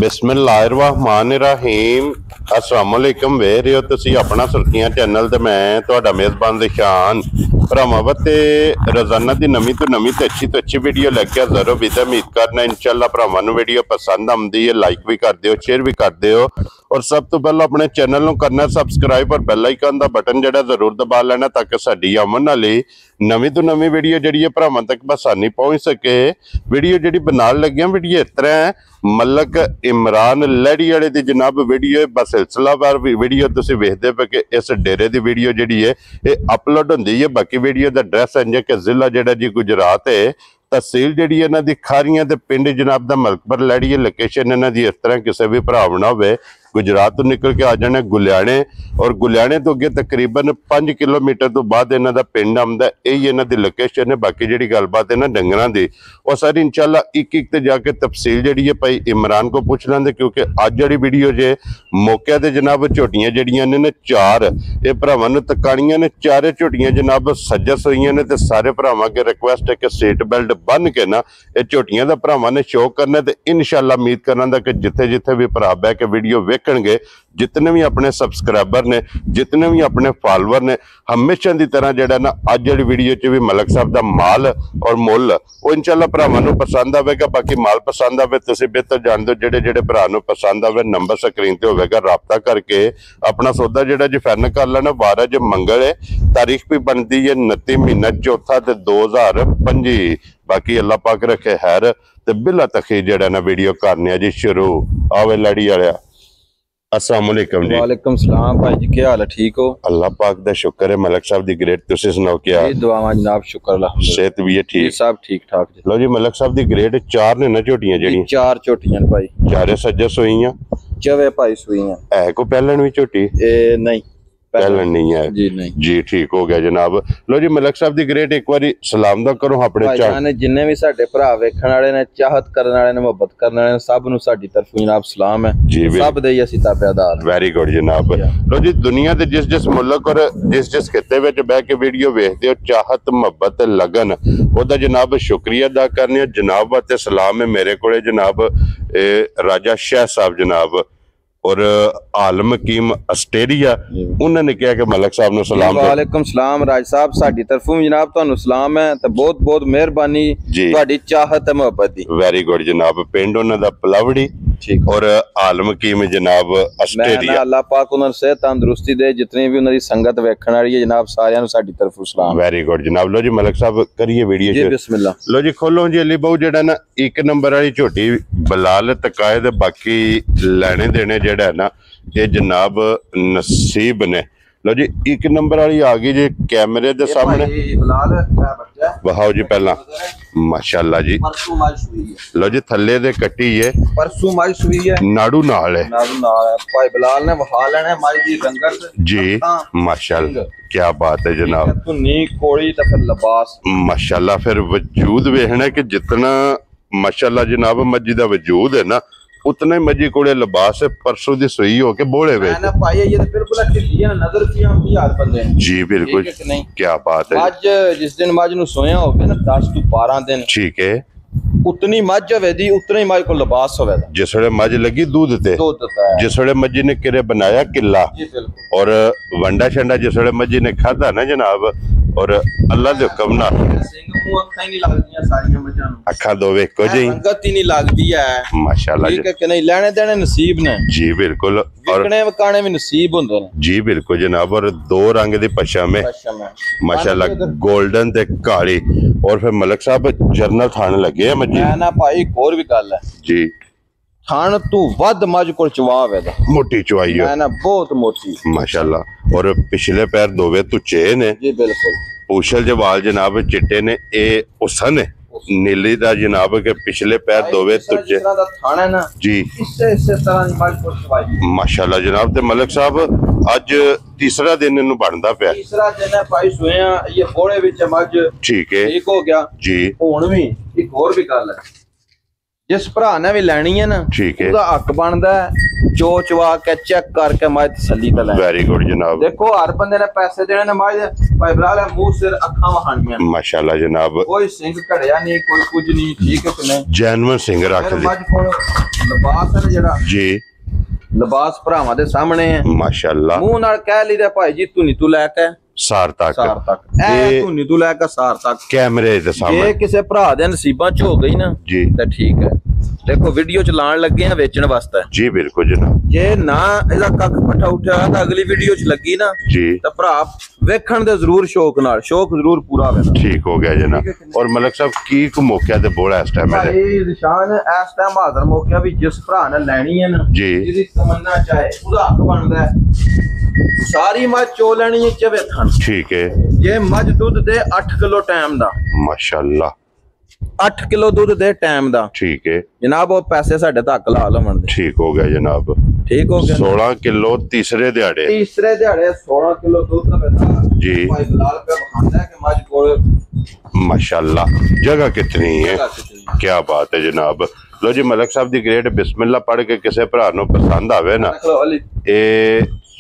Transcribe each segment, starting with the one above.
बिस्मिल्लाहिर्रहमानिर्रहीम अस्सलाम वालेकुम वे रहे हो तुसी अपना सुर्खियां चैनल ते मैं तुहाडा मेज़बान ज़िशान भरावां ते रोज़ाना दी नवीं तो अच्छी वीडियो लैके हाज़र हो विद उम्मीद करना इंशाअल्लाह भरावां नूं वीडियो पसंद आउंदी है लाइक भी कर दिओ शेयर भी कर दिओ और सब तो पहला अपने चैनल नूं करना सबसक्राइब और बैल आइकन दा बटन जिहड़ा जरूर दबा लेना ताकि साडी आमन वाली नवीं तो नवीं वीडियो जिहड़ी है भरावां तक बसानी पहुंच सके। वीडियो जिहड़ी बनाण लग्गियां वीडियो इस तरह मलक इमरान लड़ी वाले दी जनाब वीडियो बस सिलसिलावार वीडियो तुसीं वेखदे पे कि इस डेरे दी वीडियो जिहड़ी है ये अपलोड हुंदी है। बाकी वीडियो दा एड्रैस है कि जिला जिहड़ा जी गुजरात है तहसील जिहड़ी इन्हां दी खारियां ते पिंड जनाब दा मलकपुर लड़ी है। लोकेशन इन्हां दी इस तरह किसी भी भरा ना होवे गुजरात तो निकल के आ जाने गुलियाने और गुलियाने तो अगे तकरीबन 5 किलोमीटर तो बाद इन्हां दा पिंड आउंदा यही इन्हां दी लोकेशन है। बाकी जिहड़ी गलबात है ना डंगरां दी और सारी इंशाअल्लाह एक एक ते जाके तफसील जिहड़ी है भाई इमरान को पूछ लेंदे क्योंकि अज जिहड़ी वीडियो जे मौके ते जनाब झोटियां जिहड़ियां ने 4 ये भरावां नूं तकाणियां ने 4 झोटियां जनाब सजस होईयां ने ते सारे भरावां अगे रिक्वेस्ट है कि सीट बेल्ट बन के ना ये झोटियां दा भरावां ने शो करना ते इंशाअल्लाह उम्मीद करना कि जिथे जिथे भी भरा बह के वीडियो वेखणगे जितने भी अपने सबसक्राइबर ने जितने भी अपने फॉलोअर ने हमेशा की तरह जिहड़ा ना अज जिहड़ी वीडियो च भी मलक साहब का माल और मुल वो इंशाअल्लाह भरावां नूं पसंद आवेगा। बाकी माल पसंद आवे तुसीं बेहतर जानदे हो जिहड़े जिहड़े भरा नूं पसंद आवे नंबर स्क्रीन ते होवेगा राबता करके अपना सौदा जिहड़ा जी फाइनल कर लेना। वार अज मंगल है तारीख भी बनती है 29 महीना चौथा ते 2025। बाकी अल्लाह पाक रखे खैर ते बिला तखीर जिहड़ा ना वीडियो करने जी शुरू आवे लड़ी वालिया। अस्सलाम वालेकुम जी। वालेकुम सलाम भाई जी क्या हाल है ठीक हो? अल्लाह पाक दा शुक्र है मलक साहब दी ग्रेट तुसीं सुनाओ क्या दुआवां जनाब शुक्र अल्हम्दुलिल्लाह सेहत भी है ठीक सब ठीक ठाक जी। लो जी मलक साहब दी ग्रेट 4 ने ना झोटियां जेहड़ियां 4 झोटियां भाई चारे सज्जे सोईयां चवे भाई सुईयां है को पहलन भी झोटी ए नहीं पहलन नहीं है जी नहीं जी ठीक हो गया जनाब। लो जी मलक साहब दी ग्रेट एक बारी सलाम दा करो अपने भाई जिन्ने भी साडे भरा वेखण वाले ने चाहत करने वाले ने मोहब्बत करने वाले ने सब नु साडी तरफों जनाब सलाम है जी सब दे असीं ताबेदार। वेरी गुड जनाब। लो जी दुनिया दे जिस जिस मुल्क और जिस जिस खिते विच बैठ के वीडियो वेखदे हो चाहत मोहब्बत लगन ओदा जनाब शुक्रिया अदा करने जनाब वास्ते सलाम है मेरे कोले जनाब राजा शाह साहब जनाब और आलम हकीम ऑस्ट्रेलिया उन्होंने कहा कि मलक साहब ने सलाम। वालेकुम सलाम राज साहब साडी तरफों जनाब तुहानू सलाम है ते बहुत बहुत मेहरबानी तुहाडी चाहत है मोहब्बत दी। वेरी गुड जनाब। पिंड उन्हां दा पलवड़ी ठीक और आलम हकीम जनाब ऑस्ट्रेलिया अल्लाह पाक उन्हां नूं सेहत तंदुरुस्ती दे जितनी भी उन्हां दी संगत वेखण वाली है जनाब सारियां नूं साडी तरफों सलाम। वेरी गुड जनाब। लो जी मलक साहब करिए वीडियो जी बिस्मिल्लाह। लो जी खोलो जी अली बहु जेड़ा ना 1 नंबर वाली झोटी बलाल तकाए दे बाकी लेने देने जेड़ा है ना ये जनाब नसीब ने। लो जी 1 नंबर वाली आ गई जी कैमरे दे सामने बहाओ जी पहला माशाल्लाह जी। लो जी थल्ले दे कट्टी है परसों मज सुई है नाड़ू नाल है भाई बिलाल ने वहा लेना मज दी रंगत जी माशाल्लाह क्या बात है जनाब। धुन्नी कोड़ी ते फिर लिबास माशाल्लाह फिर वजूद वेखना कि जितना माशाल्लाह जनाब मजी दा वजूद है ना उतना ही मजी कोले लिबास है परसों दी सुई होके बोले वे ना भाई ये तो बिल्कुल अच्छी नजर थी हम 20 बंदे जी बिल्कुल क्या बात है। आज जिस दिन मज नु सोया होवे ना 10 तो 12 दिन ठीक है उतनी मज होवे दी उतना ही मज को लिबास होवे जिस वेले मज लगी दूध ते जिस वेले मजी ने किरे बनाया किला और वंडा शंडा जिस वेले मजी ने खादा ना जनाब और अल्लाह दे हुक्म नाल अखा दोवे को जी रंगत ही नहीं लगदी है माशाल्लाह ठीक है कि नहीं लेने देने नसीब ने जी बिल्कुल और विकने वकाने भी नसीब हुंदे ने जी बिल्कुल जनाब। और 2 रंग दी पशामे माशाल्लाह गोल्डन ते काली और फिर मलक साहब जर्नल थाने लगे है मजी ना भाई एक और भी गल है जी थान तू वध मज को चवावे दा मोटी चवाई है ना बहुत मोटी माशाल्लाह और पिछले पैर दोवे तुचे ने जी बिल्कुल पूछल जवाल जनाब चिट्टे ने ए हुसन है नीली दा जनाब के पिछले पैर दोवे तुचे थाना ना जी इसे तरह माशाल्लाह जनाब। ते मलक साहब आज तीसरा दिन इन्हू बनदा पिया तीसरा दिन है भाई सोया ये घोड़े विच मज ठीक है ठीक हो गया जी हुण भी एक और भी गल है ਜਿਸ ਭਰਾ ਨੇ ਵੀ ਲੈਣੀ ਹੈ ਨਾ ਠੀਕ ਹੈ ਉਹਦਾ ਹੱਕ ਬਣਦਾ ਚੋ ਚਵਾ ਕੇ ਚੈੱਕ ਕਰਕੇ ਮੱਝ ਤਸੱਲੀ ਤਾਂ ਲੈ। ਵੈਰੀ ਗੁੱਡ ਜਨਾਬ। ਦੇਖੋ ਹਰ ਬੰਦੇ ਨੇ ਪੈਸੇ ਦੇਣੇ ਨੇ ਮੱਝ ਭਾਈ ਬਰਾਲ ਮੂੰਹ ਸਿਰ ਅੱਖਾਂ ਵਹਾਣੀਆਂ ਮਾਸ਼ਾਅੱਲਾ ਜਨਾਬ। ਕੋਈ ਸਿੰਘ ਘੜਿਆ ਨਹੀਂ ਕੋਈ ਕੁਝ ਨਹੀਂ ਠੀਕ ਹੈ ਕਿ ਨਹੀਂ ਜੈਨੂਇਨ ਸਿੰਘ ਰੱਖ ਲਈ। ਮੱਝ ਕੋਲ ਲਿਬਾਸ ਹੈ ਜਿਹੜਾ ਜੀ ਲਿਬਾਸ ਭਰਾਵਾਂ ਦੇ ਸਾਹਮਣੇ ਹੈ ਮਾਸ਼ਾਅੱਲਾ। ਮੂੰਹ ਨਾਲ ਕਹਿ ਲਈਦਾ ਭਾਈ ਜੀ ਤੂੰ ਲੈ ਕੇ ਸਾਰ ਤੱਕ ਇਹ ਤੂੰ ਲੈ ਕੇ ਸਾਰ ਤੱਕ ਕੈਮਰੇ ਦੇ ਸਾਹਮਣੇ। ਜੇ ਕਿਸੇ ਭਰਾ ਦੇ ਨਸੀਬਾਂ ਚ ਹੋ ਗਈ ਨਾ ਜੀ ਤਾਂ ਠੀਕ ਹੈ। ਦੇਖੋ ਵੀਡੀਓ ਚ ਲਾਣ ਲੱਗੇ ਆ ਵੇਚਣ ਵਾਸਤੇ। ਜੀ ਬਿਲਕੁਲ ਜਨਾਬ। ਜੇ ਨਾ ਇਹਦਾ ਕੱਖ ਪੱਠਾ ਉੱਠਿਆ ਤਾਂ ਅਗਲੀ ਵੀਡੀਓ ਚ ਲੱਗੀ ਨਾ ਜੀ ਤਾਂ ਭਰਾ ਵੇਖਣ ਦੇ ਜ਼ਰੂਰ ਸ਼ੌਕ ਨਾਲ ਸ਼ੌਕ ਜ਼ਰੂਰ ਪੂਰਾ ਹੋਵੇ। ਠੀਕ ਹੋ ਗਿਆ ਜਨਾਬ। ਔਰ ਮਲਕ ਸਾਹਿਬ ਕੀ ਕੋ ਮੌਕਿਆ ਤੇ ਬੋਲਾ ਇਸ ਟਾਈਮ ਭਾਈ ਨਿਸ਼ਾਨ ਇਸ ਟਾਈਮ ਹਾਜ਼ਰ ਮੌਕਿਆ ਵੀ ਜਿਸ ਭਰਾ ਨੇ ਲੈਣੀ ਹੈ ਨਾ ਜੀ ਜਿਹਦੀ ਤਮੰਨਾ ਚਾਹੇ ਉਹਦਾ ਹੱਕ ਬਣਦਾ ਹੈ। ਸਾਰੀ ਮੱਝ ਚੋ ਲੈਣੀ ਹੈ ਚਵੇ ਥਣ। ਠੀਕ ਹੈ। ਜੇ ਮੱਝ ਦੁੱਧ ਦੇ 8 ਕਿਲੋ ਟਾਈਮ ਦਾ ਮਾਸ਼ਾਅੱਲਾ 8 ਕਿਲੋ ਦੁੱਧ ਦੇ ਟਾਈਮ ਦਾ ਠੀਕ ਹੈ ਜਨਾਬ ਉਹ ਪੈਸੇ ਸਾਡੇ ਤੱਕ ਲਾ ਲਵਣ ਦੇ। ਠੀਕ ਹੋ ਗਿਆ ਜਨਾਬ। ਠੀਕ ਹੋ ਗਿਆ 16 ਕਿਲੋ ਤੀਸਰੇ ਦਿਹਾੜੇ 16 ਕਿਲੋ ਦੁੱਧ ਦਾ ਪੈਸਾ ਜੀ ਭਾਈ ਬਲਾਲ पे ਬਖਾਂਦਾ ਕਿ ਮੱਝ ਕੋਲ माशाल्लाह जगह कितनी है क्या बात है जनाब। लो जी मलक साहब दी ग्रेट बिस्मिल्लाह पढ़ के किसी भरा नु पसंद आवे ना ए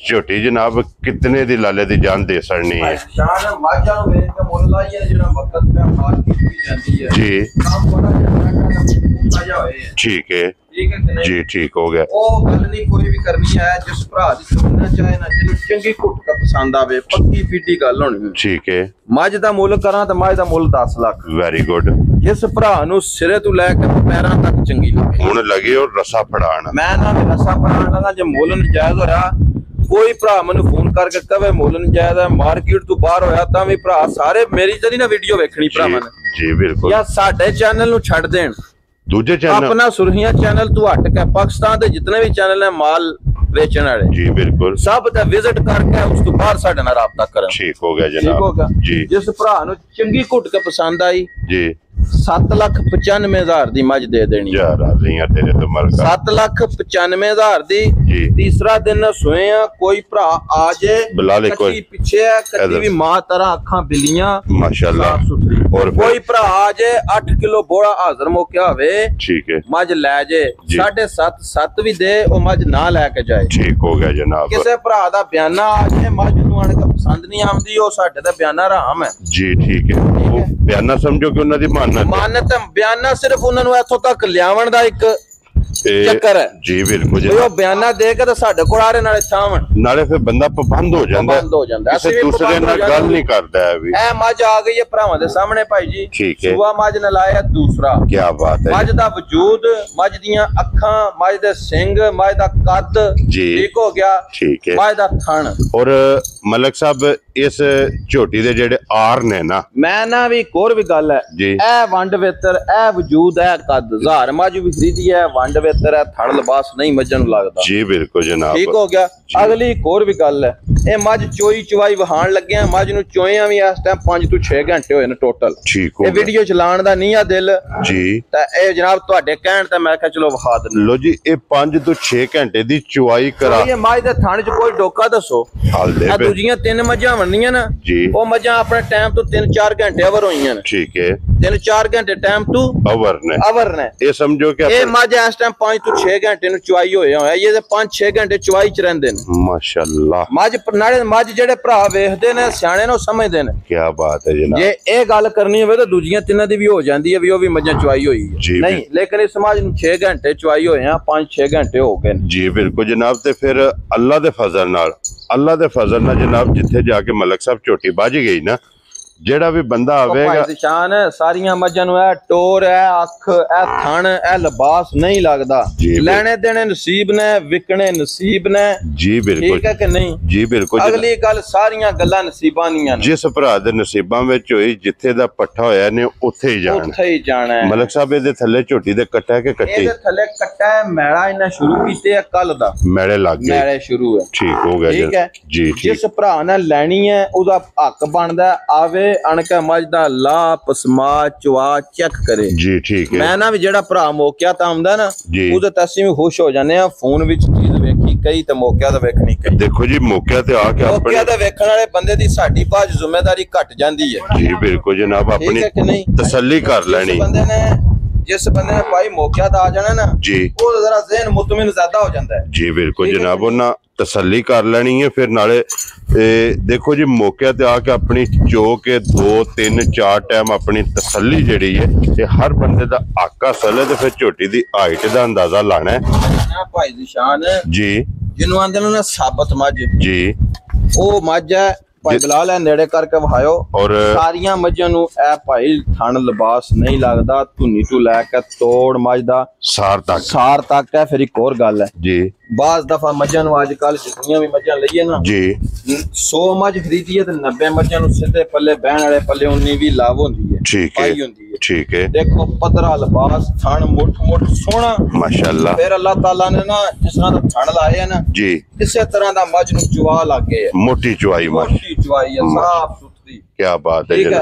झोटी जनाब कितने दी लाले दी जान दे सड़नी है शान माजा नु वेच के मुल लाई है जेड़ा वक्त पे मार्केट भी जाती है जी काम बड़ा करना होए ठीक है कि जी ठीक हो गया। ओ गल नहीं कोई भी करनी है जिस भरा दी तमन्ना चाहे ना जिन्नु चंगी घुट का पसंद आवे पक्की फीटी गल होनी ठीक है। मझ दा मुल करा तो मझ दा मुल 10 लाख। Very good. जिस भरा नु सिरे तू लेके पैरां तक चंगी लगे हुन लगे और रसा फड़ाण मैं ना रसा फड़ाण लगा जे मुल नजायज होया कोई भरा मैनू फोन करके कहे मुल नजायज है मार्केट तू बाहर होया तां भी भरा सारे मेरी जदी ना वीडियो वेखनी भरावां ने जी बिल्कुल या साडे चैनल नु छड़ देण दूजे चैनल अपना सुरहिया चैनल तू हट के पाकिस्तान दे जितने भी चैनल है माल बेचने वाले जी बिल्कुल सब दा विजिट करके उस तो बाहर साडे नाल राबता करन। ठीक हो गया जनाब। ठीक हो गया जी। जिस भरा नु चंगी घुट के पसंद आई जी 7,95,000 दी मझ दे देनी यार राजियां तेरे तो मर गया 7,95,000 दी जी। तीसरा दिन सोए कोई भरा आ जाए बिलाल कोई पीछे है कदी भी मां तरह अखां बिलियां माशाल्लाह और कोई भरा आ जाए 8 किलो बोड़ा हाजिर मौका होवे ठीक है मझ ले जाए 7.5 भी दे ओ मझ ना लेके जाए। ठीक हो गया जनाब। किसे भरा दा बयाना आ जाए मझ नूं आण के पसंद नहीं आंदी ओ साडे दा बयाना हराम है जी। ठीक है वो बयाना समझो कि उन्हां दी मानत बयाना सिर्फ उन्होंने इथों तक लियावन दा एक चक्कर है जी बिल्कुल जी। वो बयाना दे के तो साडे कोल आ रहे नाले छावन नाले फिर बंदा पाबंद हो जांदा किसी दूसरे नाल गल नहीं करदा है भी। ए मझ आ गई है भरावां दे सामने भाई जी। ठीक है। सुबह मझ ने लाया दूसरा क्या बात है मझ दा वजूद मझ दियां अखां मझ दे सिंग मझ दा कद जी ठीक हो गया। ठीक है। मझ दा थण और मलक साहब इस झोटी दे जेड़े आर ने ना मैं ना भी एक और भी गल है जी ए वंड वेतर ए वजूद है कद जार मझ भी खरीदी है वंड वेतर है थड़ लिबास नहीं मज्जन लगदा जी बिल्कुल जनाब। ठीक हो गया। अगली एक और भी गल है ए मझ चोई चवाई वहाण लगे मझ नु चोइयां भी इस टाइम 5 तो 6 घंटे होए ने टोटल। ठीक हो गया। ए वीडियो चलाण दा नहीं आ दिल जी ता ए जनाब ਤੁਹਾਡੇ ਕਹਿਣ ਤੇ ਮੈਂ ਕਿਹਾ ਚਲੋ ਵਿਖਾ ਦਿੰਦੇ ਲੋ ਜੀ ਇਹ 5 ਤੋਂ 6 ਘੰਟੇ ਦੀ ਚਵਾਈ ਕਰਾ ਇਹ ਮੱਝ ਦੇ ਥਣ 'ਚ ਕੋਈ ਡੋਕਾ ਦੱਸੋ ਆ ਦੂਜੀਆਂ 3 ਮੱਝਾਂ ਵੰਨੀਆਂ ਨਾ ਜੀ ਉਹ ਮੱਝਾਂ ਆਪਣੇ ਟਾਈਮ ਤੋਂ 3-4 ਘੰਟੇ ਅਵਰ ਹੋਈਆਂ ਨੇ। ਠੀਕ ਹੈ 3-4 ਘੰਟੇ ਟਾਈਮ ਤੋਂ ਅਵਰ ਨੇ ਇਹ ਸਮਝੋ ਕਿ ਇਹ ਮੱਝ ਇਸ ਟਾਈਮ 5 ਤੋਂ 6 ਘੰਟੇ ਨੂੰ ਚਵਾਈ ਹੋਇਆ ਇਹ ਤੇ 5-6 ਘੰਟੇ ਚਵਾਈ 'ਚ ਰਹਿੰਦੇ ਨੇ ਮਾਸ਼ਾਅੱਲਾ। ਮੱਝ ਨਾਲੇ ਮੱਝ ਜਿਹੜੇ ਭਰਾ ਵੇਖਦੇ ਨੇ ਸਿਆਣੇ ਨੂੰ ਸਮਝਦੇ ਨੇ ਕੀ ਬਾਤ ਹੈ ਜਨਾਬ। ਜੇ ਇਹ ਗੱਲ ਕਰਨੀ ਹੋਵੇ ਤਾਂ ਦੂਜੀਆਂ ਤਿੰਨਾਂ ਦੀ ਵੀ ਹੋ ਜਾਂਦੀ ਹੈ ਵੀ ਉਹ ਵੀ ਮੱਝਾਂ ਚਵਾਈ ਹੋਈ ਹੈ ਨਹੀਂ ਲੇਕਿਨ ਇਸ ਸਮਾਜ ਨੂੰ 6 ਘੰਟੇ ਚਵਾਈ ਹੋਏ ਆ 5-6 ਘੰਟੇ ਹੋ ਗਏ ਜੀ ਬਿਲਕੁਲ ਜਨਾਬ। ਤੇ ਫਿਰ ਅੱਲਾ ਦੇ ਫਜ਼ਲ ਨਾਲ ਜਨਾਬ ਜਿੱਥੇ ਜਾ ਕੇ ਮਲਕ ਸਾਹਿਬ ਝੋਟੀ ਬਾਝ ਗਈ ਨਾ ਜਿਹੜਾ ਵੀ ਬੰਦਾ ਆਵੇਗਾ ਨਿਸ਼ਾਨ ਸਾਰੀਆਂ ਮੱਝਾਂ ਨੂੰ ਇਹ ਟੋਰ ਇਹ ਅੱਖ ਇਹ ਥਣ ਇਹ ਲਿਬਾਸ ਨਹੀਂ ਲੱਗਦਾ ਲੈਣੇ ਦੇਣੇ ਨਸੀਬ ਨੇ ਵਿਕਣੇ ਨਸੀਬ ਨੇ ਜੀ ਬਿਲਕੁਲ। ਠੀਕ ਹੈ ਕਿ ਨਹੀਂ ਜੀ ਬਿਲਕੁਲ। ਅਗਲੀ ਗੱਲ ਸਾਰੀਆਂ ਗੱਲਾਂ ਨਸੀਬਾਂ ਦੀਆਂ ਨੇ ਜਿਸ ਭਰਾ ਦੇ ਨਸੀਬਾਂ ਵਿੱਚ ਹੋਈ ਜਿੱਥੇ ਦਾ ਪੱਠਾ ਹੋਇਆ ਨੇ ਉੱਥੇ ਹੀ ਜਾਣਾ ਮਲਕ ਸਾਹਿਬ ਇਹਦੇ ਥੱਲੇ ਝੋਟੀ ਦੇ ਕੱਟਾ ਕੇ ਕੱਟੀ ਇਹਦੇ ਥੱਲੇ ਕੱਟਾ ਹੈ ਮੈਲਾ ਇਹਨਾਂ ਸ਼ੁਰੂ ਕੀਤੇ ਆ ਕੱਲ ਦਾ ਮੈਲੇ ਲੱਗ ਗਏ ਮੈਲੇ ਸ਼ੁਰੂ ਹੈ। ਠੀਕ ਹੋ ਗਿਆ ਠੀਕ ਹੈ ਜੀ। ਜਿਸ ਭਰਾ ਨੇ ਲੈਣੀ ਹੈ ਉਹਦਾ ਹੱਕ ਬਣਦਾ ਆਵੇ ਅਣ ਕੇ ਮੱਝ ਦਾ ਲਾ ਪਸਮਾ ਚਵਾ ਚੈੱਕ ਕਰੇ ਜੀ। ਠੀਕ ਹੈ। ਮੈਂ ਨਾ ਵੀ ਜਿਹੜਾ ਭਰਾ ਮੌਕਿਆ ਤਾਂ ਆਉਂਦਾ ਨਾ ਉਹਦੇ ਤਾਂ ਅਸੀਂ ਵੀ ਖੁਸ਼ ਹੋ ਜਾਂਦੇ ਆ ਫੋਨ ਵਿੱਚ ਚੀਜ਼ ਵੇਖੀ ਕਈ ਤੇ ਮੌਕਿਆ ਤਾਂ ਵੇਖਣੀ ਕਈ। ਦੇਖੋ ਜੀ ਮੌਕਿਆ ਤੇ ਆ ਕੇ ਮੌਕਿਆ ਤਾਂ ਵੇਖਣ ਵਾਲੇ ਬੰਦੇ ਦੀ ਸਾਡੀ ਬਾਅਦ ਜ਼ਿੰਮੇਵਾਰੀ ਘਟ ਜਾਂਦੀ ਹੈ ਜੀ ਬਿਲਕੁਲ ਜਨਾਬ। ਆਪਣੀ ਤਸੱਲੀ ਕਰ ਲੈਣੀ ਬੰਦੇ ਨੇ ਜਿਸ ਬੰਦੇ ਨੇ ਭਾਈ ਮੌਕਿਆ ਤੇ ਆ ਜਾਣਾ ਨਾ ਜੀ, ਉਹ ਜ਼ਰਾ ਜ਼ਿਹਨ ਮੁਤਮਿਨ ਜ਼ਿਆਦਾ ਹੋ ਜਾਂਦਾ ਹੈ ਜੀ ਬਿਲਕੁਲ ਜਨਾਬ। ਉਹਨਾਂ ਤਸੱਲੀ ਕਰ ਲੈਣੀ ਹੈ ਫਿਰ ਨਾਲੇ ਦੇਖੋ ਜੀ ਮੌਕੇ ਤੇ ਆ ਕੇ ਆਪਣੀ ਚੋ ਕੇ 2 3 4 ਟਾਈਮ ਆਪਣੀ ਤਸੱਲੀ ਜਿਹੜੀ ਹੈ ਤੇ ਹਰ ਬੰਦੇ ਦਾ ਆਕਾ ਸਲੇ ਤੇ ਫਿਰ ਝੋਟੀ ਦੀ ਹਾਈਟ ਦਾ ਅੰਦਾਜ਼ਾ ਲਾਣਾ ਹੈ ਭਾਈ ਨਿਸ਼ਾਨ ਜੀ, ਜਿਹਨੂੰ ਆਂਦੇ ਨੇ ਨਾ ਸਾਬਤ ਮੱਝ ਜੀ, ਉਹ ਮੱਝ ਹੈ ਭਾਈ ਬਲਾਲ ਹੈ ਨੇੜੇ ਕਰਕੇ ਵਹਾਇਓ ਔਰ ਸਾਰੀਆਂ ਮੱਝਾਂ ਨੂੰ ਇਹ ਭਾਈ ਥਣ ਲਿਬਾਸ ਨਹੀਂ ਲੱਗਦਾ ਧੁੰਨੀ ਤੋਂ ਲੈ ਕੇ ਤੋੜ ਮੱਝ ਦਾ ਸਾਰ ਤੱਕ ਹੈ। ਫਿਰ ਇੱਕ ਹੋਰ ਗੱਲ ਹੈ ਜੀ, ਬਾਜ਼ ਦਫਾ ਮੱਝਾਂ ਨੂੰ ਅੱਜ ਕੱਲ ਜਿੰਨੀਆਂ ਵੀ ਮੱਝਾਂ ਲਈਏ ਨਾ ਜੀ 100 ਮੱਝ ਖਰੀਦੀਏ ਤੇ 90 ਮੱਝਾਂ ਨੂੰ ਸਿੱਧੇ ਪੱਲੇ ਬਹਿਣ ਵਾਲੇ ਪੱਲੇ 19 ਵੀ ਲਾਭ ਹੁੰਦੀ ਹੈ, ਠੀਕ ਹੈ, ਹੁੰਦੀ ਹੈ, ਠੀਕ ਹੈ। ਦੇਖੋ ਪਤਰਾ ਲਿਬਾਸ ਥਣ ਮੁੱਠ ਸੋਹਣਾ ਮਾਸ਼ਾਅੱਲਾ। ਫਿਰ ਅੱਲਾਹ ਤਾਲਾ ਨੇ ਨਾ ਜਿਸ ਤਰ੍ਹਾਂ ਦਾ ਥਣ ਲਾਏ ਨਾ ਜੀ ਇਸੇ ਤਰ੍ਹਾਂ ਦਾ ਮੱਝ ਨੂੰ ਚਵਾ ਲੱਗੇ ਹੈ, ਮੋਟੀ ਚਵਾਈ ਹੈ ਸਾਫ ਸੁਥਰੀ। क्या बात है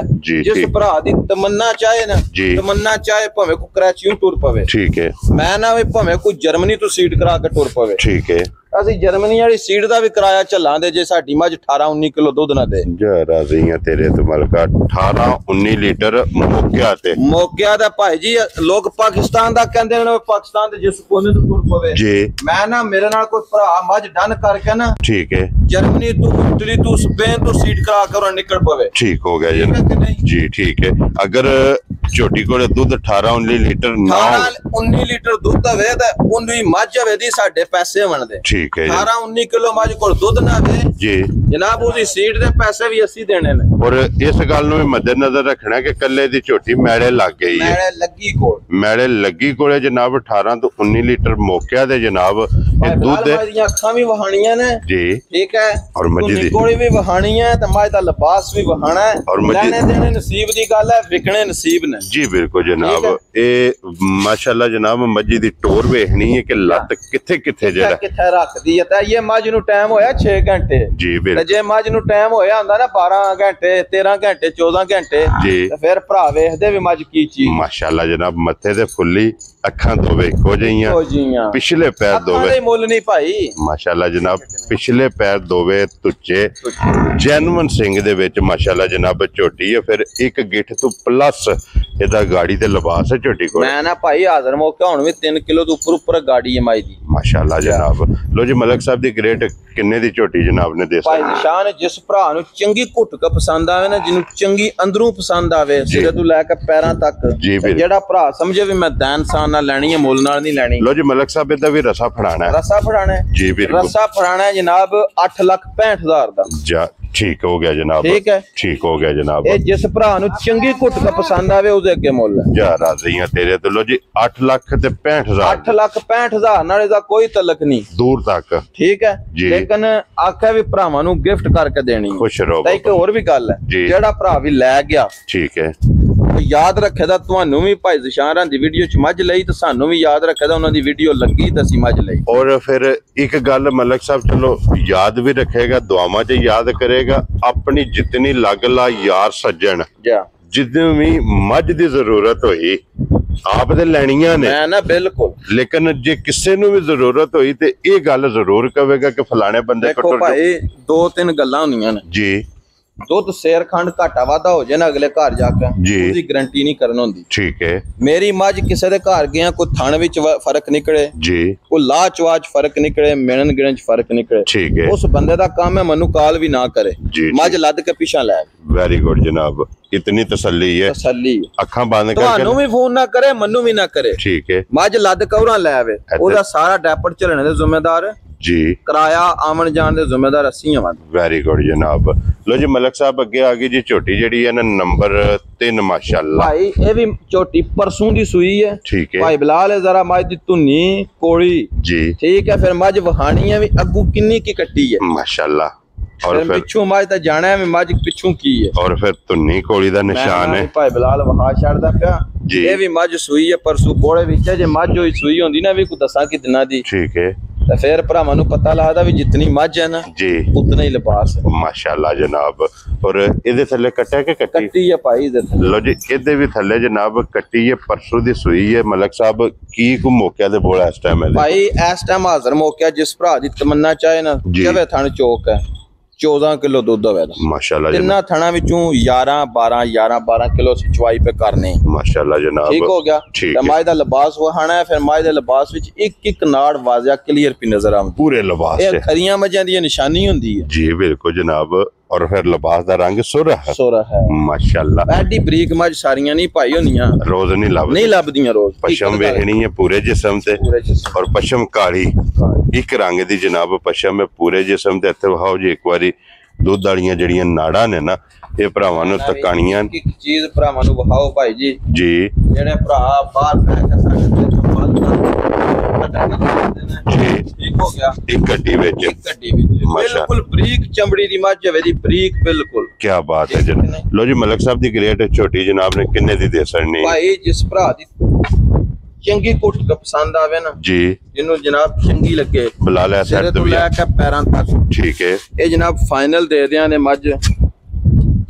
जी। जिस भरा दी तमन्ना चाहे ना तमन्ना चाहे भावे को कराची टुर पवे, ठीक है, मैं ना भावे को जर्मनी तो सीट करा के टुर पवे, ठीक है। ਅਸੀਂ ਜਰਮਨੀ ਵਾਲੀ ਸੀਟ ਦਾ ਵੀ ਕਿਰਾਇਆ ਚੱਲਾਂਦੇ ਜੇ ਸਾਡੀ ਮੱਝ 18-19 ਕਿਲੋ ਦੁੱਧ ਨਾ ਦੇ। ਜਾ ਰਾਜ਼ੀਆਂ ਤੇਰੇ ਤੇ ਮਲਕਾ 18-19 ਲੀਟਰ ਮੋਕਿਆ ਦਾ ਭਾਈ ਜੀ। ਲੋਕ ਪਾਕਿਸਤਾਨ ਦਾ ਕਹਿੰਦੇ ਨੇ ਪਾਕਿਸਤਾਨ ਦੇ ਜਿਸ ਕੋਨੇ ਤੋਂ ਟੁਰ ਪਵੇ ਜੀ। ਮੈਂ ਨਾ ਮੇਰੇ ਨਾਲ ਕੋਈ ਭਰਾ ਮੱਝ ਡਨ ਕਰਕੇ ਨਾ, ਠੀਕ ਹੈ, ਜਰਮਨੀ ਤੋਂ ਇਟਲੀ ਤੋਂ ਸਪੇਨ ਤੋਂ ਸੀਟ ਕਰਾ ਕੇ ਉਹਨਾਂ ਨਿਕਲ ਪਵੇ, ਠੀਕ ਹੋ ਗਿਆ ਜੀ, ਠੀਕ ਹੈ। ਅਗਰ ਝੋਟੀ ਕੋਲੇ ਦੁੱਧ 18-19 ਲੀਟਰ ਨਾ 19 ਲੀਟਰ ਦੁੱਧ ਹੋਵੇ ਤਾਂ ਉਹਨੂੰ ਮੱਝ ਹੋਵੇ ਦੀ ਸਾਡੇ ਪੈਸੇ ਬਣਦੇ, ਠੀਕ ਹੈ। 18-19 ਕਿਲੋ ਮੱਝ ਕੋਲ ਦੁੱਧ ਨਾ ਦੇ ਜੀ ਜਨਾਬ ਉਹਦੀ ਸੀਟ ਦੇ ਪੈਸੇ ਵੀ ਅਸੀਂ ਦੇਣੇ ਨੇ। ਔਰ ਇਸ ਗੱਲ ਨੂੰ ਵੀ ਮੱਦੇਨਜ਼ਰ ਰੱਖਣਾ ਕਿ ਕੱਲੇ ਦੀ ਝੋਟੀ ਮੈੜੇ ਲੱਗ ਗਈ ਹੈ, ਮੈੜੇ ਲੱਗੀ ਕੋਲੇ ਜਨਾਬ 18 ਤੋਂ 19 ਲੀਟਰ ਮੌਕਿਆ ਦੇ ਜਨਾਬ ਇਹ ਦੁੱਧ ਦੀਆਂ ਅੱਖਾਂ ਵੀ ਵਹਾਣੀਆਂ ਨੇ ਜੀ, ਠੀਕ ਹੈ, ਔਰ ਮੱਝ ਦੀ ਕੋਲੇ ਵੀ ਵਹਾਣੀ ਹੈ ਤੇ ਮੱਝ ਦਾ ਲਿਬਾਸ ਵੀ ਵਹਾਣਾ ਹੈ, ਔਰ ਲੈਣੇ ਦੇਣੇ ਨਸੀਬ ਦੀ ਗੱਲ ਹੈ, ਵਿਕਣੇ ਨਸੀਬ ਨੇ ਜੀ। ਬਿਲਕੁਲ ਜਨਾਬ। ਇਹ ਮਾਸ਼ਾਅੱਲਾ ਜਨਾਬ ਮੱਝੀ ਦੀ ਟੋਰ ਵੇਖਣੀ ਹੈ ਕਿ ਲੱਤ ਕਿੱਥੇ ਕਿੱਥੇ ਜਿਹੜਾ ਕਿੱਥੇ ਰੱਖਦੀ ਹੈ। ਤਾਂ ਇਹ ਮੱਝ ਨੂੰ ਟਾਈਮ ਹੋਇਆ 6 ਘੰਟੇ ਜੀ, ਤੇ ਜੇ ਮੱਝ ਨੂੰ ਟਾਈਮ ਹੋਇਆ ਹੁੰਦਾ ਨਾ 12 ਘੰਟੇ 13 ਘੰਟੇ 14 ਘੰਟੇ ਜੀ, ਤੇ ਫਿਰ ਭਰਾ ਵੇਖਦੇ ਵੀ ਮੱਝ ਕੀ ਚੀਜ਼। ਮਾਸ਼ਾਅੱਲਾ ਜਨਾਬ ਮੱਥੇ ਤੇ ਫੁੱਲੀ ਅੱਖਾਂ ਦੋਵੇਂ ਇੱਕੋ ਜਿਹੀਆਂ, ਪਿਛਲੇ ਪੈਰ ਦੋਵੇਂ ਮੁੱਲ ਨਹੀਂ ਭਾਈ ਮਾਸ਼ਾਅੱਲਾ ਜਨਾਬ, ਪਿਛਲੇ ਪੈਰ ਦੋਵੇਂ ਤੁੱਚੇ ਜੈਨੂਨ ਸਿੰਘ ਦੇ ਵਿੱਚ ਮਾਸ਼ਾਅੱਲਾ ਜਨਾਬ ਝੋਟੀ ਹੈ। ਫਿਰ ਇੱਕ ਗਿੱਠ ਤੋਂ ਪਲੱਸ ਇਹਦਾ ਗਾੜੀ ਤੇ ਲਿਬਾਸ ਹੈ ਝੋਟੀ ਕੋਲ। ਮੈਂ ਨਾ ਭਾਈ ਹਾਜ਼ਰ ਮੌਕਾ ਹੁਣ ਵੀ 3 ਕਿਲੋ ਤੋਂ ਉੱਪਰ ਗਾੜੀ ਹੈ ਮਾਈ ਦੀ ਮਾਸ਼ਾਅੱਲਾ ਜਨਾਬ। ਲੋ ਜੀ ਮਲਕ ਸਾਹਿਬ ਦੀ ਗ੍ਰੇਟ ਕਿੰਨੇ ਦੀ ਝੋਟੀ ਜਨਾਬ ਨੇ ਦੇ ਭਾਈ ਨਿਸ਼ਾਨ ਜਿਸ ਭਰਾ ਨੂੰ ਚੰਗੀ ਘੁੱਟ ਕੇ ਪਸੰਦ ਆਵੇ ਨਾ, ਜਿਹਨੂੰ ਚੰਗੀ ਅੰਦਰੋਂ ਪਸੰਦ ਆਵੇ ਸਿਰੇ ਤੋਂ ਲੈ ਕੇ ਪੈਰਾਂ ਤੱਕ, ਜਿਹੜਾ ਭਰਾ ਸਮਝੇ ਵੀ ਮੈਂ ਦਾਨ ਸਾਨ ਨਾਲ ਲੈਣੀ ਹੈ ਮੁੱਲ ਨਾਲ ਨਹੀਂ ਲੈਣੀ। ਲੋ ਜੀ ਮਲਕ ਸਾਹਿਬ ਇਹਦਾ ਵੀ ਰਸਾ ਫੜਾਣਾ ਹੈ, ਰਸਾ ਫੜਾਣਾ ਹੈ ਜਨਾਬ 8,65,000 ਦਾ ਜਾ, ਠੀਕ ਹੋ ਗਿਆ ਜਨਾਬ, ਠੀਕ ਹੈ, ਠੀਕ ਹੋ ਗਿਆ ਜਨਾਬ। ਇਹ ਜਿਸ ਭਰਾ ਨੂੰ ਚੰਗੀ ਘੁੱਟ ਕੇ ਪਸੰਦ ਆਵੇ ਉਹਦੇ ਅੱਗੇ ਮੁੱਲ ਜਾ ਰਾਜ਼ੀਆਂ ਤੇਰੇ ਤੋਂ। ਲੋ ਜੀ 8,65,000 8,65,000 ਨਾਲ ਇਹਦਾ ਕੋਈ ਤਲਕ ਨਹੀਂ ਦੂਰ ਤੱਕ, ਠੀਕ ਹੈ। ਲੇਕਿਨ ਆਖਿਆ ਵੀ ਭਰਾਵਾਂ ਨੂੰ ਗਿਫਟ ਕਰਕੇ ਦੇਣੀ, ਖੁਸ਼ ਰਹੋ। ਤਾਂ ਇੱਕ ਹੋਰ ਵੀ ਗੱਲ ਹੈ, ਜਿਹੜਾ ਭਰਾ ਵੀ ਲੈ ਗਿਆ, ਠੀਕ ਹੈ, ਯਾਦ ਰੱਖੇਦਾ ਤੁਹਾਨੂੰ ਵੀ ਭਾਈ ਜ਼ਸ਼ਾਰਾਂ ਦੀ ਵੀਡੀਓ ਚ ਮੱਝ ਲਈ ਤੇ ਸਾਨੂੰ ਵੀ ਯਾਦ ਰੱਖੇਦਾ ਉਹਨਾਂ ਦੀ ਵੀਡੀਓ ਲੱਗੀ ਤਾਂ ਅਸੀਂ ਮੱਝ ਲਈ। ਔਰ ਫਿਰ ਇੱਕ ਗੱਲ ਮਲਕ ਸਾਹਿਬ ਚਲੋ ਯਾਦ ਵੀ ਰੱਖੇਗਾ, ਦੁਆਵਾਂ 'ਚ ਯਾਦ ਕਰੇਗਾ, ਆਪਣੀ ਜਿਤਨੀ ਲੱਗ ਲਾ ਯਾਰ ਸੱਜਣ ਜਿੱਦੋਂ ਵੀ ਮੱਝ ਦੀ ਜ਼ਰੂਰਤ ਹੋਈ ਆਪ ਤੇ ਲੈਣੀਆਂ ਨੇ ਨਾ ਬਿਲਕੁਲ। ਲੇਕਿਨ ਜੇ ਕਿਸੇ ਨੂੰ ਵੀ ਜ਼ਰੂਰਤ ਹੋਈ ਤੇ ਇਹ ਗੱਲ ਜ਼ਰੂਰ ਕਹੇਗਾ ਕਿ ਫਲਾਣੇ ਬੰਦੇ ਕੋਲ। ਦੇਖੋ ਭਾਈ 2-3 ਗੱਲਾਂ ਹੁੰਦੀਆਂ ਨੇ ਜੀ, ਦੁੱਧ ਸ਼ੇਰ ਖੰਡ ਘਾਟਾ ਵਾਧਾ ਹੋ ਜਾਏ ਨਾ ਅਗਲੇ ਘਰ ਜਾ ਕੇ ਉਹਦੀ ਗਾਰੰਟੀ ਨਹੀਂ ਕਰਨ ਹੁੰਦੀ, ਠੀਕ ਹੈ। ਮੇਰੀ ਮੱਝ ਕਿਸੇ ਦੇ ਘਰ ਗਿਆ ਕੋਈ ਥਣ ਵਿੱਚ ਫਰਕ ਨਿਕਲੇ ਜੀ, ਕੋਈ ਲਾਹ ਚਵਾਚ ਫਰਕ ਨਿਕਲੇ, ਮਿਲਣ ਗਿਣਨ ਚ ਫਰਕ ਨਿਕਲੇ, ਠੀਕ ਹੈ, ਉਸ ਬੰਦੇ ਦਾ ਕੰਮ ਹੈ ਮੈਨੂੰ ਕਾਲ ਵੀ ਨਾ ਕਰੇ, ਮੱਝ ਲੱਦ ਕੇ ਪਿਛਾ ਲੈ। ਵੈਰੀ ਗੁੱਡ ਜਨਾਬ, ਇਤਨੀ ਤਸੱਲੀ ਹੈ, ਤਸੱਲੀ ਅੱਖਾਂ ਬੰਦ ਕਰਕੇ ਤੁਹਾਨੂੰ ਵੀ ਫੋਨ ਨਾ ਕਰੇ ਮੈਨੂੰ ਵੀ ਨਾ ਕਰੇ, ਠੀਕ ਹੈ। ਮੱਝ ਲੱਦ ਕਵਰਾਂ ਲੈ ਆਵੇ, ਉਹਦਾ ਸਾਰਾ ਡੈਪਰ ਝਲਣੇ ਦੇ ਜ਼ਿੰਮੇਦਾਰ ਜੀ, ਕਿਰਾਇਆ ਆਮਣ ਜਾਣ ਦੇ ਜ਼ਿੰਮੇਦਾਰ ਅਸੀਂ ਹਾਂ। ਵੈਰੀ ਗੁੱਡ ਜਨਾਬ। ਲੋ ਜੀ ਮਲਕ ਸਾਹਿਬ ਅੱਗੇ ਆ ਗਈ ਜੀ ਝੋਟੀ ਜਿਹੜੀ ਹੈ ਨਾ ਨੰਬਰ 3 ਮਾਸ਼ਾਅੱਲਾ। ਭਾਈ ਇਹ ਵੀ ਝੋਟੀ ਪਰਸੋਂ ਦੀ ਸੂਈ ਹੈ, ਠੀਕ ਹੈ। ਭਾਈ ਬਲਾਲ ਜ਼ਰਾ ਮੱਝ ਦੀ ਧੁੰਨੀ ਕੋਲੀ ਜੀ, ਠੀਕ ਹੈ। ਫਿਰ ਮੱਝ ਵਹਾਣੀ ਹੈ ਵੀ ਅੱਗੂ ਕਿੰਨੀ ਕੀ ਕੱਟੀ ਹੈ ਮਾਸ਼ਾਅੱਲਾ, और फिर पिछू मज तो जाना है मज पिछू की है, और फिर धुन्नी कोली दा निशान है। भाई बिलाल वहा छड़दा पिया जी, ये भी मज सूई है परसों बोड़े विच जे मज होई सूई होंदी ना भी को दसा कि दिना दी, ठीक है। तो फिर भरावां नूं पता लगदा भी जितनी मज है ना जी उतना ही लिबास है माशाअल्लाह जनाब। और इहदे थल्ले कट्टा के कट्टी है भाई इहदे थल्ले, लो जी इहदे भी थल्ले जनाब कट्टी है, परसों दी सूई है। मलक साहब की को मौके दे बोल इस टाइम है भाई, इस टाइम हाजिर मौका जिस भरा दी तमन्ना चाहे ना जवे थण चौक है 14 ਕਿਲੋ ਦੁੱਧ ਹੋਵੇਗਾ ਮਾਸ਼ਾਅੱਲਾ ਤਿੰਨਾਂ ਥਣਾ ਵਿੱਚੋਂ 11 ਕਿਲੋ ਅਸੀਂ ਚਵਾਈ पे करने माशाल्लाह जनाब ठीक हो गया ठीक माए दा लिबास वहाना है फिर माए दे लिबास विच एक नाड़ वाजिया क्लियर पी नजर आउंदी पूरे लिबास ये खरियां मजां दी निशानी हुंदी है जी बिल्कुल जनाब और फिर लिबास दा रंग सुरह है माशाल्लाह एडी बरीक मज सारियां नहीं पाई होनियां रोज नहीं लभदियां रोज पशम वेखनी है पूरे जिस्म ते और पशम काली एक रंग दी जनाब पशम है पूरे जिस्म ते इत्थे वहाओ जी एक बारी ਦੁੱਧ ਵਾਲੀਆਂ ਜਿਹੜੀਆਂ ਨਾੜਾਂ ਨੇ ਨਾ ਇਹ ਭਰਾਵਾਂ ਨੂੰ ਤਕਾਣੀਆਂ ਇੱਕ ਚੀਜ਼ ਭਰਾਵਾਂ ਨੂੰ ਵਿਖਾਓ ਭਾਈ ਜੀ ਜੀ ਜਿਹੜੇ ਭਰਾ ਬਾਹਰ ਬੈ ਕੇ ਸਾਡੇ ਤੋਂ ਜੀ ਠੀਕ ਹੋ ਗਿਆ ਇੱਕ ਗੱਡੀ ਵਿੱਚ ਬਿਲਕੁਲ ਬਰੀਕ ਚਮੜੀ ਦੀ ਮੱਝ ਹੈ ਦੀ ਬਰੀਕ ਬਿਲਕੁਲ ਕੀ ਬਾਤ ਹੈ ਜਨਾਬ ਲੋ ਜੀ ਮਲਕ ਸਾਹਿਬ ਦੀ ਗ੍ਰੇਟ ਛੋਟੀ ਜਨਾਬ ਨੇ ਕਿੰਨੇ ਦੀ ਦੇ ਸਕਣੀ ਭਾਈ ਜਿਸ ਭਰਾ ਦੀ ਚੰਗੀ ਕੁੱਟ ਪਸੰਦ ਆਵੇ ਨਾ ਜੀ ਜਿਹਨੂੰ ਜਨਾਬ ਚੰਗੀ ਲੱਗੇ ਬੁਲਾ ਲੈ ਸਿਰ ਤੋਂ ਲੈ ਕੇ ਪੈਰਾਂ ਤੱਕ ਠੀਕ ਹੈ ਇਹ ਜਨਾਬ ਫਾਈਨਲ ਦੇ ਦਿਆਂ ਨੇ ਮੱਝ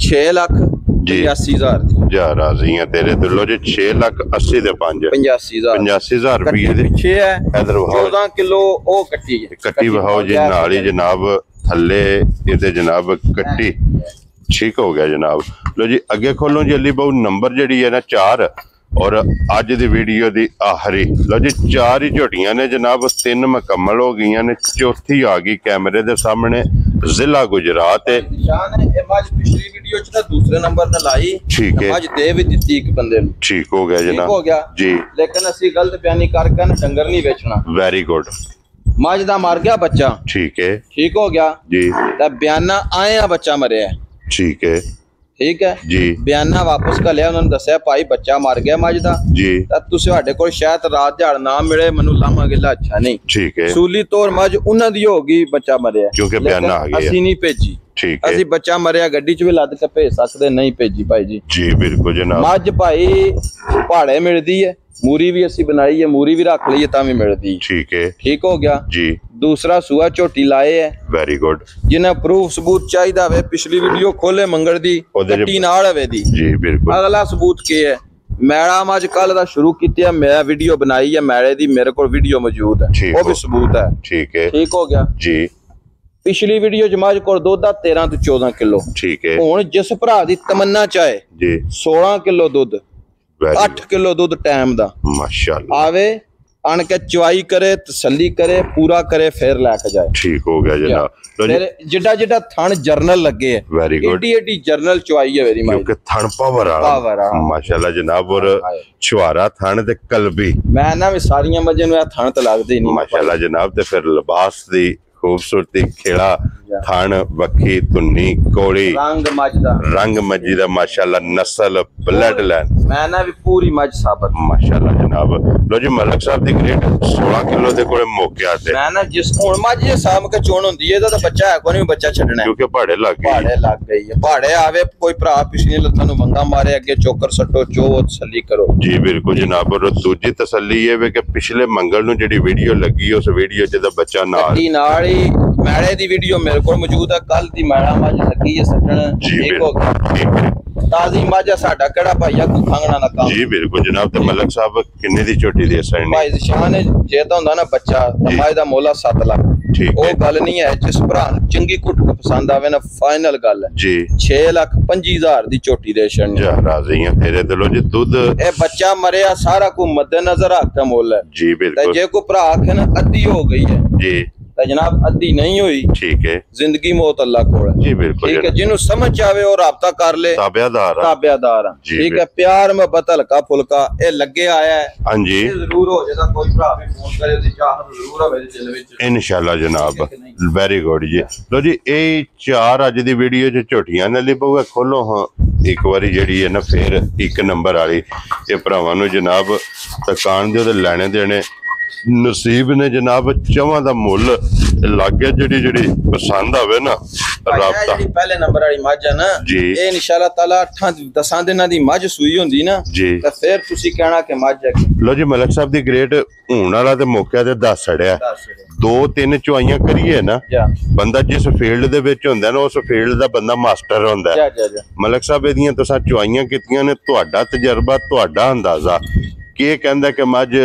6,85,000 ਦੀ ਜਾ ਰਾਜ਼ੀ ਆ ਤੇਰੇ ਦਿਲੋਂ ਜੇ 6,80,000 ਦੇ 5 85,000 ਰੁਪਏ ਦੇ ਪਿੱਛੇ ਹੈ ਇਧਰ 14 ਕਿਲੋ ਉਹ ਕੱਟੀ ਵਹਾਓ ਜੀ ਨਾਲ ਹੀ ਜਨਾਬ ਥੱਲੇ ਇਹਦੇ ਜਨਾਬ ਕੱਟੀ ਠੀਕ ਹੋ ਗਿਆ ਜਨਾਬ ਲੋ ਜੀ ਅੱਗੇ ਖੋਲੋ ਜੀ ਅਲੀ ਬਾਊ ਨੰਬਰ ਜਿਹੜੀ ਹੈ ਨਾ 4 और अज दी वीडियो दी आखिरी लो जी 4 ही झोटियां ने जनाब 3 मुकम्मल हो गई ने चौथी आ गई कैमरे दे सामने जिला गुजरात है पिछली वीडियो च दूसरे नंबर ते लाई ठीक है आज दे भी दित्ती एक बंदे नु ठीक हो गया जनाब हो गया जी लेकिन असि गलत बयानी करके ना डंगर नहीं बेचना वेरी गुड मज दा मर गया बच्चा ठीक है ठीक हो गया जी ते बयाना आया बच्चा मरिया ठीक है ठीक है जी बयाना वापस कर लिया उन्होंने दसिया भाई बच्चा मर गया मज दा जी तुहाडे कोल शायद रात दिहाड़ ना मिले मैनू लामा गिला अच्छा नहीं ठीक है सूली तौर मज उन्हां दी होगी बच्चा मरिया क्योंकि बयाना आ गया असि नहीं भेजी ठीक है असि बच्चा मरिया गड्डी च भी लद के भेज सकदे नहीं भेजी भाई जी बिल्कुल जनाब मज भाई पहाड़े मिलदी है मूरी भी असी बनाई है मूरी भी रख ली है तां भी मिलदी ठीक है ठीक हो गया जी दूसरा सुआ झोटी लाए है वेरी गुड जिन्हें प्रूफ सबूत चाहिदा वे पिछली वीडियो खोले मंगल दी कट्टी नाल हवे दी जी बिल्कुल अगला सबूत के है मैड़ा मज कल दा शुरू कीती है मैं वीडियो बनाई है मैड़े दी मेरे को वीडियो मौजूद है वो भी सबूत है ठीक है ठीक हो गया जी पिछली वीडियो च मज को दुध 13 तो 14 किलो ठीक है हुण जिस भरा दी तमन्ना चाहे जी 16 किलो दुध 8 किलो दुध टाइम दा माशाल्लाह आवे आन के चवाई करे तसल्ली करे पूरा करे फिर लेके जाए ठीक हो गया जनाब फिर जिड्डा जिड्डा थन जर्नल लगे है वेरी गुड एडी जर्नल चवाई है मेरी क्योंकि थन पावर आ माशाल्लाह जनाब और छुआरा थन ते कलबी मैं ना भी सारियां मजे नु थन ते लगदे नहीं माशाल्लाह जनाब ते फिर लिबास दी खूबसूरती खेड़ा थान वक्खी तुन्नी कोड़ी रंग मजी दा माशाल्लाह नस्ल ब्लड लाइन मैं ना भी पूरी मज साबित माशाल्लाह जनाब लो जी मलक साहब दी ग्रेट 16 किलो दे कोले मौके आते मैं ना जिस हुन मज ये साम के चोण हुंदी है दा बच्चा है कोई बच्चा छड्डना क्योंकि पहाड़े लग गई है पहाड़े आवे कोई भरा पिछली लत्तां नु मंगा मारे अगे चोकर सट्टो चो तसल्ली करो जी बिल्कुल जनाब और दूजी तसल्ली ये वे कि पिछले मंगल नु जेडी वीडियो लगी उस वीडियो च दा बच्चा नाल ही मैड़े दी वीडियो मेरे को मौजूद है कल दी मैड़ा मज लगी है सटन ठीक हो गया ताजी मज साडा केड़ा भाईया को खांगना ना काम जी बिल्कुल जनाब ते मलक साहब किन्ने दी छोटी दे सकने भाई जिशान ने जे तो हुंदा ना बच्चा मज दा मोला 7 लाख ठीक है ओ गल नहीं है जिस भरा चंगी कुट को पसंद आवे ना फाइनल गल है जी 6,25,000 दी छोटी दे छन जा राजी हैं तेरे दिलों जी दूध ए बच्चा मरिया सारा को मद्देनजर रख के मोल है जी बिल्कुल जे को भरा आखे ना अद्धी हो गई है जी जनाब अद्धी नहीं हुई ठीक है जिंदगी मौत अल्लाह कोल जी बिल्कुल ठीक है जिन्हों समझ आवे और राबता कर ले ताबेदार ठीक है प्यार मोहब्बत हल्का फुल्का ए लगे आया है हां जी जरूर हो जाता कोई भरा भी फोन करे दी चाहत जरूर होवे दिल विच इंशाल्लाह जनाब वेरी गुड जी लो जी ए 4 अज दी वीडियो च झोटियां ने लिबोगा खोलो हां एक बारी जड़ी है ना फिर एक नंबर वाली ये भरावां नु जनाब दुकान दे लेने देने नसीब ने जनाब चवां दा मुल लागे जड़ी जड़ी पसंद आवे ना राबता पहले नंबर वाली मज है ना जी ए इंशाल्लाह ताला 8-10 दिनां दी मज सूई हुंदी ना जी ते फिर तुसी कहना कि मज है लो जी मलक साहब दी ग्रेट हूण वाला ते मौके ते 10 सड़िया 2-3 चवाइयां करिए ना बंदा जिस फील्ड दे विच हुंदा ना उस फील्ड दा बंदा मास्टर हुंदा है मलक साहब एदियां तुसां चवाइयां कीतियां ने तुहाडा तजर्बा तुहाडा अंदाजा के कहंदा कि मज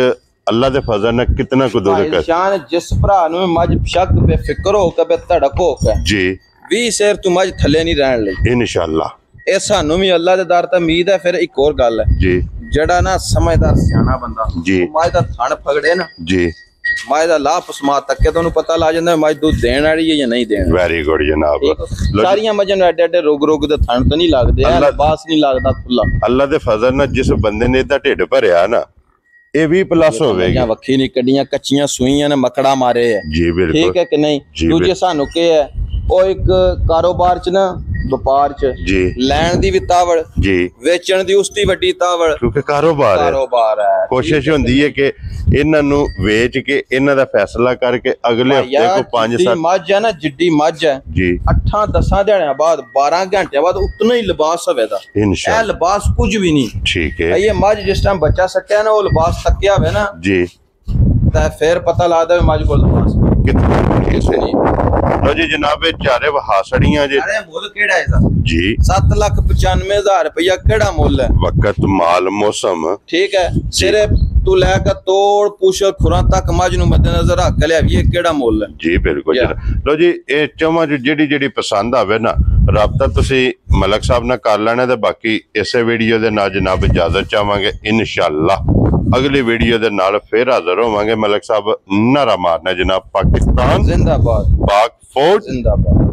अल्लाह दे फजल ने कितना को दूर कर शान जिस भरा नु मज शक बेफिक्र हो के धड़क हो के जी 20 ਸ਼ੇਰ ਤੂੰ ਮੱਝ ਥੱਲੇ ਨਹੀਂ ਰਹਿਣ ਲਈ ਇਨਸ਼ਾਅੱਲਾ। ਇਹ ਸਾਨੂੰ ਵੀ ਅੱਲਾ ਦੇ ਦਰ ਤੇ ਉਮੀਦ ਹੈ। ਫਿਰ ਇੱਕ ਹੋਰ ਗੱਲ ਹੈ ਜੀ, ਜਿਹੜਾ ਨਾ ਸਮਝਦਾਰ ਸਿਆਣਾ ਬੰਦਾ ਜੀ, ਮੱਝ ਦਾ ਥਣ ਫਗੜੇ ਨਾ, ਜੀ, ਮੱਝ ਦਾ ਲਾਹ ਪਸਮਾ ਤੱਕ ਤੁਹਾਨੂੰ ਪਤਾ ਲੱਗ ਜਾਂਦਾ ਮੱਝ ਦੁੱਧ ਦੇਣ ਵਾਲੀ ਹੈ ਜਾਂ ਨਹੀਂ ਦੇਣ। ਵੈਰੀ ਗੁੱਡ ਜਨਾਬ। ਸਾਰੀਆਂ ਮੱਝਾਂ ਨੂੰ ਐਡੇ ਐਡੇ ਰੁਗ ਦੇ ਥਣ ਤਾਂ ਨਹੀਂ ਲੱਗਦੇ, ਲਿਬਾਸ ਨਹੀਂ ਲੱਗਦਾ ਖੁੱਲਾ। ਅੱਲਾ ਦੇ ਫਜ਼ਲ ਨਾਲ ਜਿਸ ਬੰਦੇ ਨੇ ਇਹਦਾ ਢਿੱਡ ਭਰਿਆ ਨਾ, ਇਹ 20+ ਹੋਵੇਗੀ। ਵੱਖੀ ਨਹੀਂ ਕੱਢੀਆਂ, ਕੱਚੀਆਂ ਸੂਈਆਂ ਨੇ ਮਕੜਾ ਮਾਰੇ ਹੈ। ਜੀ ਬਿਲਕੁਲ, ਠੀਕ ਹੈ ਕਿ ਨਹੀਂ। ਦੂਜੇ ਸਾਨੂੰ ਕੀ ਹੈ, ਉਹ ਇੱਕ ਕਾਰੋਬਾਰ ਚ ਨਾ, ਵਪਾਰ ਚ ਜੀ, ਲੈਣ ਦੀ ਵੀ ਤਾਵੜ, ਜੀ, ਵੇਚਣ ਦੀ ਉਸ ਦੀ ਵੱਡੀ ਤਾਵੜ, ਕਿਉਂਕਿ ਕਾਰੋਬਾਰ ਹੈ। ਕੋਸ਼ਿਸ਼ ਹੁੰਦੀ ਹੈ ਕਿ ਇਹਨਾਂ ਨੂੰ ਵੇਚ ਕੇ ਇਹਨਾਂ ਦਾ ਫੈਸਲਾ ਕਰਕੇ ਅਗਲੇ ਹਫਤੇ ਕੋ 5-7 ਮੱਝ ਹੈ ਨਾ, ਜਿੱਡੀ ਮੱਝ ਹੈ ਜੀ, 8-10 ਦਿਨਾਂ ਬਾਅਦ 12 ਘੰਟਿਆਂ ਬਾਅਦ ਉਤਨਾ ਹੀ ਲਿਬਾਸ ਹੋਵੇਗਾ। ਇਨਸ਼ਾਅੱਲਾ। ਇਹ ਲਿਬਾਸ ਕੁਝ ਵੀ ਨਹੀਂ। ਠੀਕ ਹੈ। ਇਹ ਮੱਝ ਜਿਸ ਟਾਈਮ ਬੱਚਾ ਸੱਟਿਆ ਨਾ, ਉਹ ਲਿਬਾਸ ਤੱਕਿਆ ਹੋਵੇ ਨਾ ਜੀ, ਤਾਂ ਫਿਰ ਪਤਾ ਲੱਗਦਾ ਵੀ ਮੱਝ ਕੋਲ ਲਿਬਾਸ ਕਿੱਥੇ। ਲੋ ਜੀ ਜਨਾਬ, ਇਹ ਚਾਰੇ ਵਹਾਸੜੀਆਂ ਜੇ। ਅਰੇ ਮੁੱਲ ਕਿਹੜਾ ਇਹਦਾ ਜੀ, 7,95,000 ਰੁਪਇਆ ਕਿਹੜਾ ਮੁੱਲ ਹੈ। ਵਕਤ, ਮਾਲ, ਮੌਸਮ। ਠੀਕ ਹੈ। ਸਿਰੇ ਤੂੰ ਲੈ ਕੇ ਤੋੜ ਪੁੱਛ ਖੁਰਾਂ ਤੱਕ ਮੱਝ ਨੂੰ ਮੱਦੇਨਜ਼ਰ ਰੱਖ ਲਿਆ ਵੀ ਇਹ ਕਿਹੜਾ ਮੁੱਲ ਹੈ। ਜੀ ਬਿਲਕੁਲ। ਲੋ ਜੀ, ਇਹ ਚੋਵਾਂ ਜਿਹੜੀ ਪਸੰਦ ਆਵੇ ਨਾ, ਰਾਬਤਾ ਤੁਸੀਂ ਮਲਕ ਸਾਹਿਬ ਨਾਲ ਕਰ ਲੈਣਾ। ਤੇ ਬਾਕੀ ਇਸੇ ਵੀਡੀਓ ਦੇ ਨਾਲ ਜਨਾਬ ਇਜਾਜ਼ਤ ਚਾਹਾਂਗੇ। ਇਨਸ਼ਾਅੱਲਾ ਅਗਲੀ ਵੀਡੀਓ ਦੇ ਨਾਲ ਫਿਰ ਹਾਜ਼ਰ ਹੋਵਾਂਗੇ। ਮਲਕ ਸਾਹਿਬ ਨਾਰਾ ਮਾਰਨਾ ਜਨਾਬ। ਪਾਕਿਸਤਾਨ ਜ਼ਿੰਦਾਬਾਦ, ਪਾਕ ਫੌਜ ਜ਼ਿੰਦਾਬਾਦ।